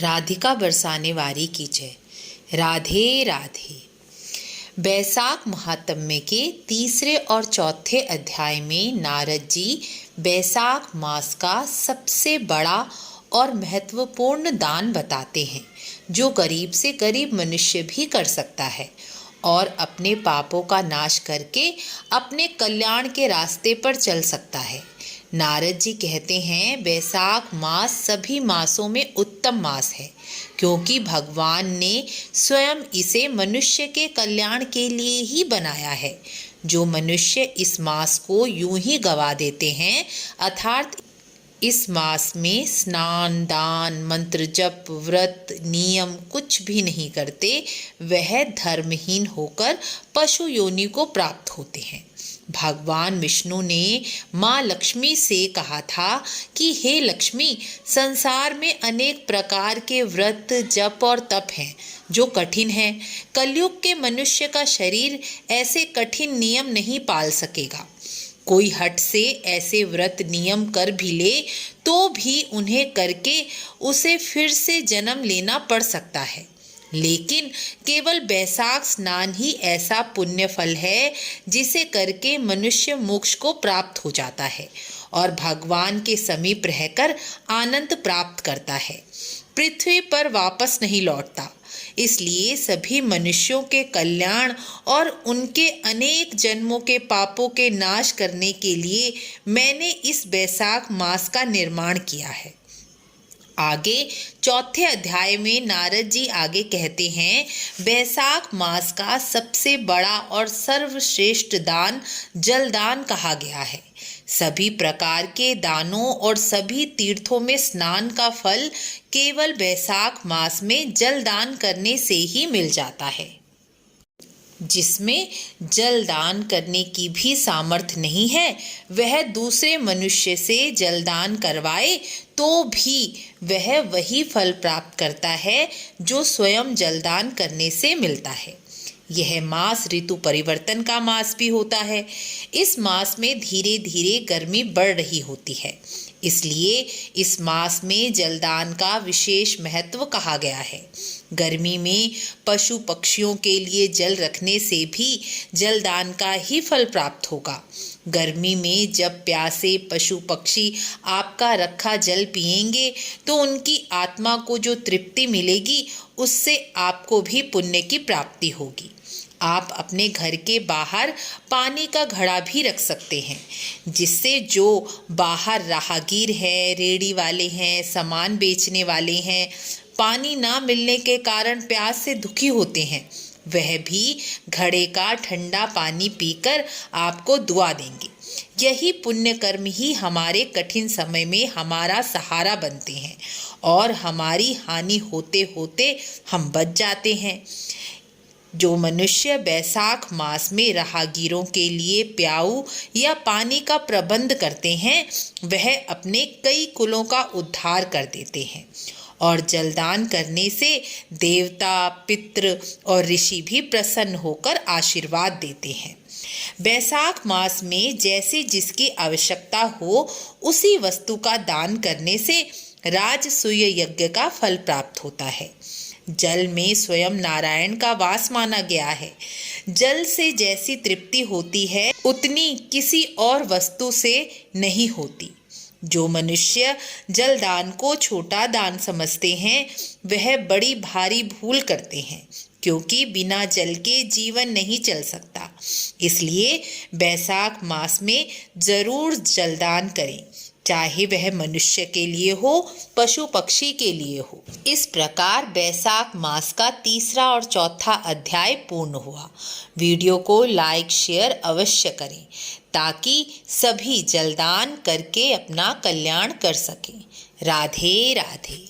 राधिका बरसाने वारी की जय। राधे राधे। बैसाख महात्म्य के तीसरे और चौथे अध्याय में नारद जी बैसाख मास का सबसे बड़ा और महत्वपूर्ण दान बताते हैं जो गरीब से गरीब मनुष्य भी कर सकता है और अपने पापों का नाश करके अपने कल्याण के रास्ते पर चल सकता है। नारद जी कहते हैं बैसाख मास सभी मासों में उत्तम मास है क्योंकि भगवान ने स्वयं इसे मनुष्य के कल्याण के लिए ही बनाया है। जो मनुष्य इस मास को यूं ही गवा देते हैं अर्थात इस मास में स्नान दान मंत्र जप व्रत नियम कुछ भी नहीं करते, वह धर्महीन होकर पशु योनि को प्राप्त होते हैं। भगवान विष्णु ने माँ लक्ष्मी से कहा था कि हे लक्ष्मी, संसार में अनेक प्रकार के व्रत जप और तप हैं जो कठिन हैं। कलयुग के मनुष्य का शरीर ऐसे कठिन नियम नहीं पाल सकेगा। कोई हट से ऐसे व्रत नियम कर भी ले तो भी उन्हें करके उसे फिर से जन्म लेना पड़ सकता है। लेकिन केवल बैसाख स्नान ही ऐसा पुण्य फल है जिसे करके मनुष्य मोक्ष को प्राप्त हो जाता है और भगवान के समीप रहकर आनंद प्राप्त करता है, पृथ्वी पर वापस नहीं लौटता। इसलिए सभी मनुष्यों के कल्याण और उनके अनेक जन्मों के पापों के नाश करने के लिए मैंने इस बैसाख मास का निर्माण किया है। आगे चौथे अध्याय में नारद जी आगे कहते हैं बैसाख मास का सबसे बड़ा और सर्वश्रेष्ठ दान जलदान कहा गया है। सभी प्रकार के दानों और सभी तीर्थों में स्नान का फल केवल बैसाख मास में जलदान करने से ही मिल जाता है। जिसमें जलदान करने की भी सामर्थ्य नहीं है वह दूसरे मनुष्य से जलदान करवाए तो भी वह वही फल प्राप्त करता है जो स्वयं जलदान करने से मिलता है। यह मास ऋतु परिवर्तन का मास भी होता है। इस मास में धीरे धीरे गर्मी बढ़ रही होती है, इसलिए इस मास में जलदान का विशेष महत्व कहा गया है। गर्मी में पशु पक्षियों के लिए जल रखने से भी जलदान का ही फल प्राप्त होगा। गर्मी में जब प्यासे पशु पक्षी आपका रखा जल पिएंगे तो उनकी आत्मा को जो तृप्ति मिलेगी उससे आपको भी पुण्य की प्राप्ति होगी। आप अपने घर के बाहर पानी का घड़ा भी रख सकते हैं जिससे जो बाहर राहगीर है, रेड़ी वाले हैं, सामान बेचने वाले हैं, पानी ना मिलने के कारण प्यास से दुखी होते हैं, वह भी घड़े का ठंडा पानी पीकर आपको दुआ देंगे। यही पुण्य कर्म ही हमारे कठिन समय में हमारा सहारा बनते हैं और हमारी हानि होते होते हम बच जाते हैं। जो मनुष्य बैसाख मास में राहगीरों के लिए प्याऊ या पानी का प्रबंध करते हैं वह अपने कई कुलों का उद्धार कर देते हैं और जलदान करने से देवता पितृ और ऋषि भी प्रसन्न होकर आशीर्वाद देते हैं। बैसाख मास में जैसे जिसकी आवश्यकता हो उसी वस्तु का दान करने से राजसूय यज्ञ का फल प्राप्त होता है। जल में स्वयं नारायण का वास माना गया है। जल से जैसी तृप्ति होती है उतनी किसी और वस्तु से नहीं होती। जो मनुष्य जलदान को छोटा दान समझते हैं वह बड़ी भारी भूल करते हैं क्योंकि बिना जल के जीवन नहीं चल सकता। इसलिए बैसाख मास में जरूर जलदान करें, चाहे वह मनुष्य के लिए हो पशु पक्षी के लिए हो। इस प्रकार बैसाख मास का तीसरा और चौथा अध्याय पूर्ण हुआ। वीडियो को लाइक शेयर अवश्य करें ताकि सभी जलदान करके अपना कल्याण कर सकें। राधे राधे।